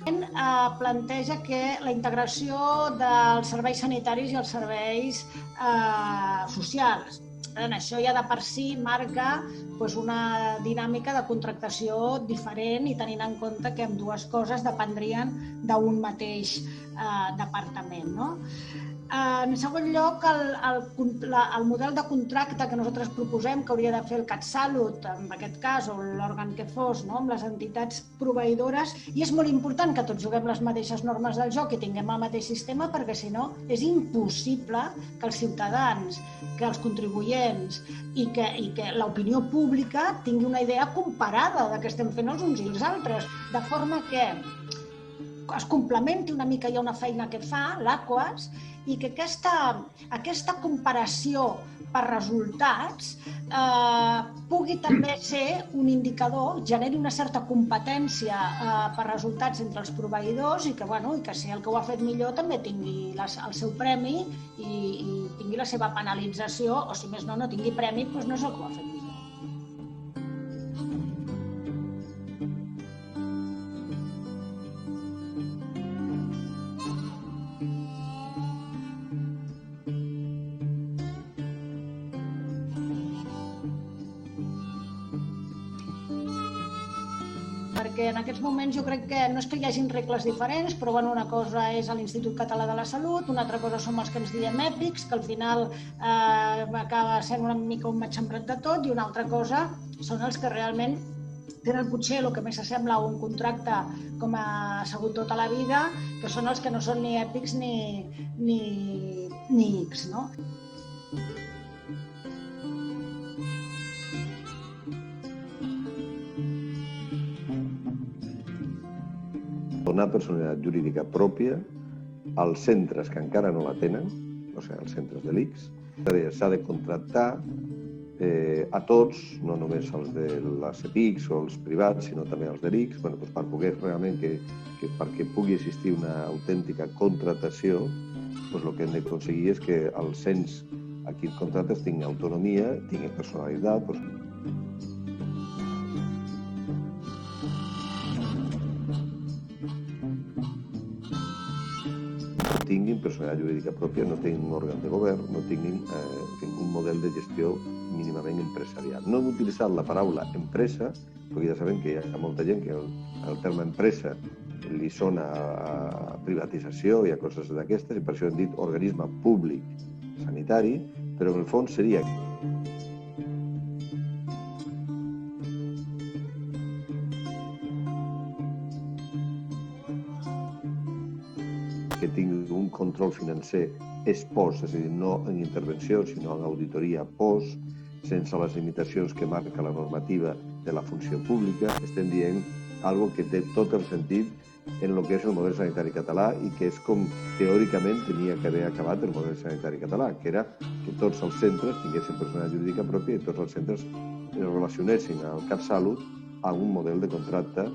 Planteja que la integració dels serveis sanitaris i els serveis socials. Això ja de per si marca una dinàmica de contractació diferent i tenint en compte que ambdues coses dependrien d'un mateix departament. En segon lloc, el model de contracte que nosaltres proposem, que hauria de fer el CatSalut, en aquest cas, o l'òrgan que fos, amb les entitats proveïdores, i és molt important que tots juguem les mateixes normes del joc i tinguem el mateix sistema, perquè si no és impossible que els ciutadans, que els contribuents i que l'opinió pública tingui una idea comparada de què estem fent els uns i els altres, de forma que es complementi una mica, hi ha una feina que fa l'Aquas, i que aquesta comparació per resultats pugui també ser un indicador, generi una certa competència per resultats entre els proveïdors i que si el que ho ha fet millor també tingui el seu premi i tingui la seva penalització, o si més no tingui premi, doncs no és el que ho ha fet millor. Perquè en aquests moments jo crec que no és que hi hagin regles diferents, però una cosa és l'Institut Català de la Salut, una altra cosa som els que ens diem EPICS, que al final acaba sent una mica un matxembrat de tot, i una altra cosa són els que realment tenen potser el que més s'assembla a un contracte com ha sigut tota la vida, que són els que no són ni EPICS ni ICS, no? Donar personalitat jurídica pròpia als centres que encara no la tenen, o sigui, als centres de l'ICS. S'ha de contractar a tots, no només els de les EPICS o els privats, sinó també els de l'ICS, per poder realment perquè pugui existir una autèntica contractació, el que hem d'aconseguir és que els ens a qui contractes tinguin autonomia, tinguin personalitat, tinguin personalitat jurídica pròpia, no tinguin un òrgan de govern, no tinguin un model de gestió mínimament empresarial. No hem utilitzat la paraula empresa, perquè ja sabem que hi ha molta gent que el terme empresa li sona a privatització i a coses d'aquestes, i per això hem dit organisme públic sanitari, però en el fons seria que tingui un control financer ex-post, és a dir, no en intervenció, sinó en auditoria post, sense les limitacions que marca la normativa de la funció pública. Estem dient algo que té tot el sentit en el que és el model sanitari català i que és com teòricament tenia que haver acabat el model sanitari català, que era que tots els centres tinguessin personalitat jurídica pròpia i tots els centres es relacionessin al CatSalut a un model de contracte